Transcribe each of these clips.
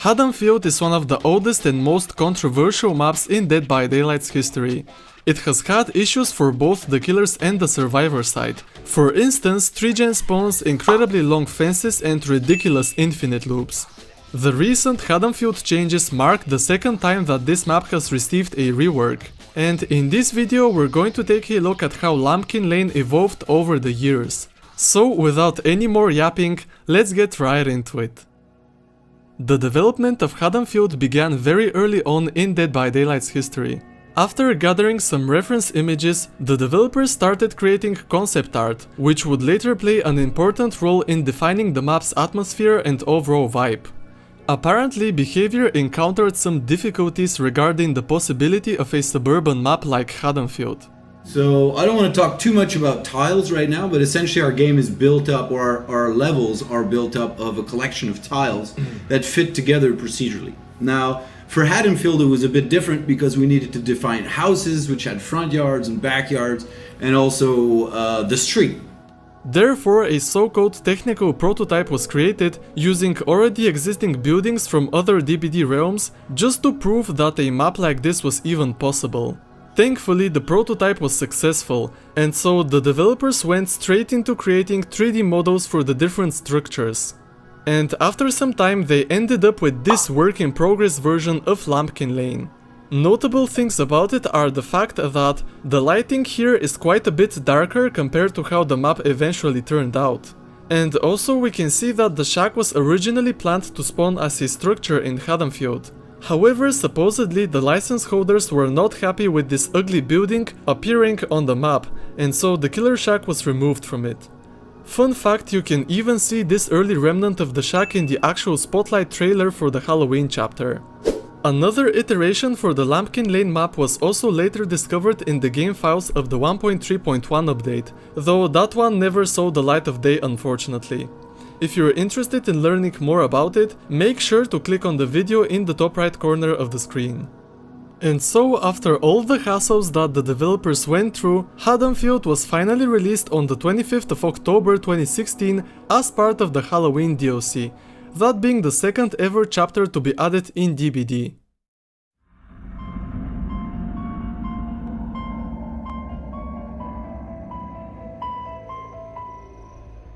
Haddonfield is one of the oldest and most controversial maps in Dead by Daylight's history. It has had issues for both the killers and the survivor side. For instance, 3gen spawns, incredibly long fences and ridiculous infinite loops. The recent Haddonfield changes mark the second time that this map has received a rework. And in this video we're going to take a look at how Lumpkin Lane evolved over the years. So without any more yapping, let's get right into it. The development of Haddonfield began very early on in Dead by Daylight's history. After gathering some reference images, the developers started creating concept art, which would later play an important role in defining the map's atmosphere and overall vibe. Apparently, behavior encountered some difficulties regarding the possibility of a suburban map like Haddonfield. So I don't want to talk too much about tiles right now, but essentially our game is built up, or our levels are built up of a collection of tiles that fit together procedurally. Now, for Haddonfield it was a bit different because we needed to define houses which had front yards and backyards, and also the street. Therefore, a so-called technical prototype was created using already existing buildings from other DBD realms just to prove that a map like this was even possible. Thankfully, the prototype was successful, and so the developers went straight into creating 3D models for the different structures. And after some time they ended up with this work-in-progress version of Lumpkin Lane. Notable things about it are the fact that the lighting here is quite a bit darker compared to how the map eventually turned out. And also we can see that the shack was originally planned to spawn as a structure in Haddonfield. However, supposedly the license holders were not happy with this ugly building appearing on the map, and so the killer shack was removed from it. Fun fact, you can even see this early remnant of the shack in the actual Spotlight trailer for the Halloween chapter. Another iteration for the Lumpkin Lane map was also later discovered in the game files of the 1.3.1 update, though that one never saw the light of day unfortunately. If you're interested in learning more about it, make sure to click on the video in the top right corner of the screen. And so, after all the hassles that the developers went through, Haddonfield was finally released on the 25th of October 2016 as part of the Halloween DLC, that being the second ever chapter to be added in DBD.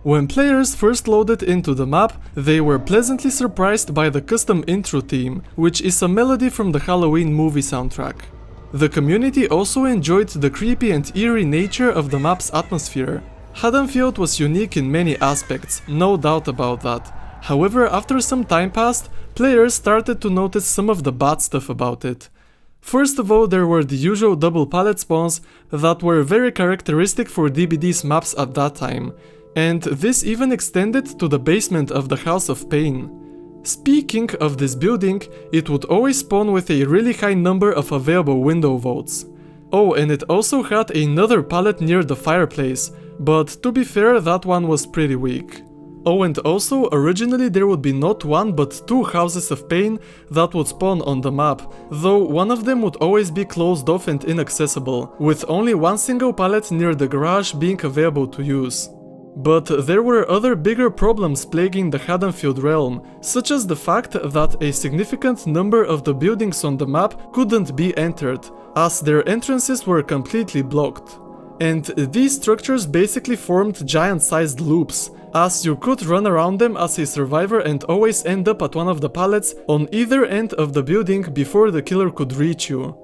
When players first loaded into the map, they were pleasantly surprised by the custom intro theme, which is a melody from the Halloween movie soundtrack. The community also enjoyed the creepy and eerie nature of the map's atmosphere. Haddonfield was unique in many aspects, no doubt about that. However, after some time passed, players started to notice some of the bad stuff about it. First of all, there were the usual double pallet spawns that were very characteristic for DBD's maps at that time. And this even extended to the basement of the House of Pain. Speaking of this building, it would always spawn with a really high number of available window votes. Oh, and it also had another pallet near the fireplace, but to be fair, that one was pretty weak. Oh, and also, originally there would be not one but two Houses of Pain that would spawn on the map, though one of them would always be closed off and inaccessible, with only one single pallet near the garage being available to use. But there were other bigger problems plaguing the Haddonfield realm, such as the fact that a significant number of the buildings on the map couldn't be entered, as their entrances were completely blocked. And these structures basically formed giant-sized loops, as you could run around them as a survivor and always end up at one of the pallets on either end of the building before the killer could reach you.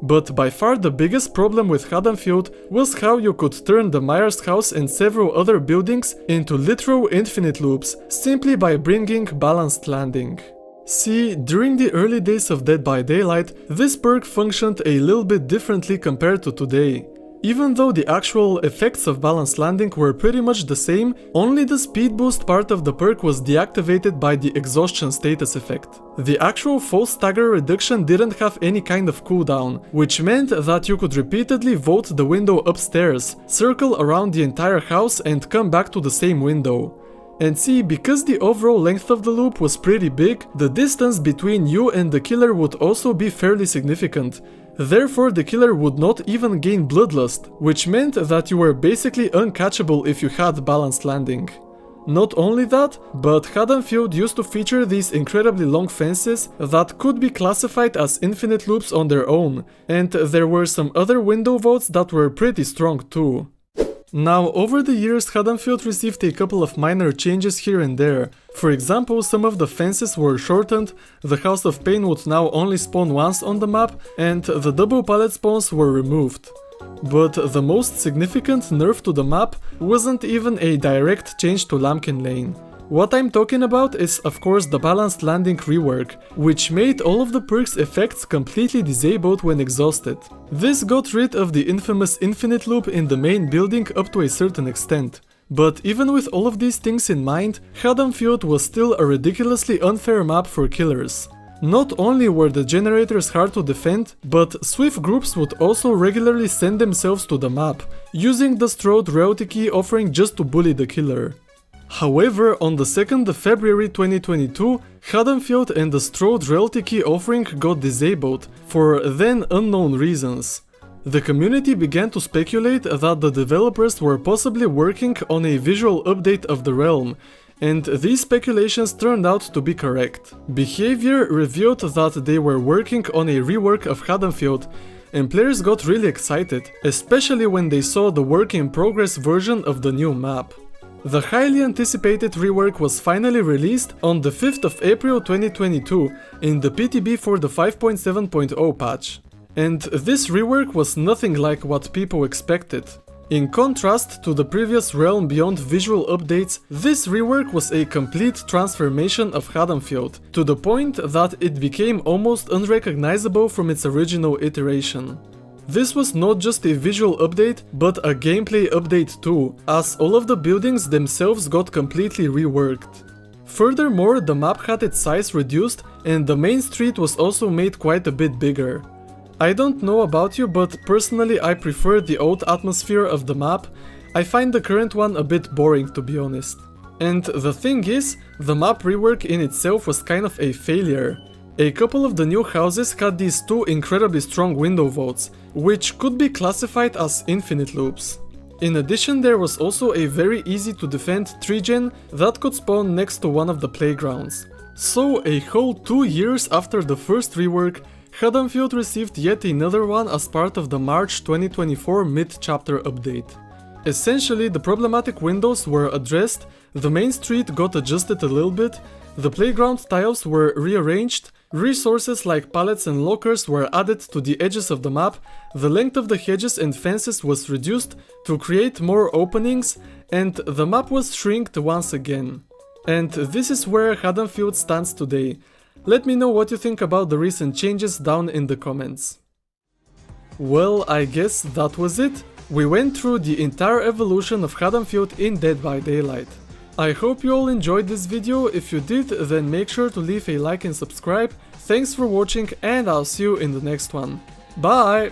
But by far the biggest problem with Haddonfield was how you could turn the Myers house and several other buildings into literal infinite loops simply by bringing balanced landing. See, during the early days of Dead by Daylight, this perk functioned a little bit differently compared to today. Even though the actual effects of balanced landing were pretty much the same, only the speed boost part of the perk was deactivated by the exhaustion status effect. The actual false stagger reduction didn't have any kind of cooldown, which meant that you could repeatedly vault the window upstairs, circle around the entire house and come back to the same window. And see, because the overall length of the loop was pretty big, the distance between you and the killer would also be fairly significant. Therefore, the killer would not even gain bloodlust, which meant that you were basically uncatchable if you had balanced landing. Not only that, but Haddonfield used to feature these incredibly long fences that could be classified as infinite loops on their own, and there were some other window votes that were pretty strong too. Now, over the years, Haddonfield received a couple of minor changes here and there. For example, some of the fences were shortened, the House of Pain would now only spawn once on the map, and the double pallet spawns were removed. But the most significant nerf to the map wasn't even a direct change to Lambkin Lane. What I'm talking about is of course the balanced landing rework, which made all of the perks effects completely disabled when exhausted. This got rid of the infamous infinite loop in the main building up to a certain extent. But even with all of these things in mind, Haddonfield was still a ridiculously unfair map for killers. Not only were the generators hard to defend, but swift groups would also regularly send themselves to the map, using the Strode royalty key offering just to bully the killer. However, on the 2nd of February 2022, Haddonfield and the Strode royalty key offering got disabled, for then unknown reasons. The community began to speculate that the developers were possibly working on a visual update of the realm, and these speculations turned out to be correct. Behavior revealed that they were working on a rework of Haddonfield, and players got really excited, especially when they saw the work-in-progress version of the new map. The highly anticipated rework was finally released on the 5th of April 2022 in the PTB for the 5.7.0 patch. And this rework was nothing like what people expected. In contrast to the previous Realm Beyond visual updates, this rework was a complete transformation of Haddonfield, to the point that it became almost unrecognizable from its original iteration. This was not just a visual update, but a gameplay update too, as all of the buildings themselves got completely reworked. Furthermore, the map had its size reduced and the main street was also made quite a bit bigger. I don't know about you, but personally I prefer the old atmosphere of the map. I find the current one a bit boring, to be honest. And the thing is, the map rework in itself was kind of a failure. A couple of the new houses had these two incredibly strong window vaults, which could be classified as infinite loops. In addition, there was also a very easy to defend tree gen that could spawn next to one of the playgrounds. So a whole 2 years after the first rework, Haddonfield received yet another one as part of the March 2024 mid-chapter update. Essentially, the problematic windows were addressed, the main street got adjusted a little bit, the playground tiles were rearranged, resources like pallets and lockers were added to the edges of the map, the length of the hedges and fences was reduced to create more openings, and the map was shrinked once again. And this is where Haddonfield stands today. Let me know what you think about the recent changes down in the comments. Well, I guess that was it. We went through the entire evolution of Haddonfield in Dead by Daylight. I hope you all enjoyed this video. If you did, then make sure to leave a like and subscribe. Thanks for watching and I'll see you in the next one. Bye!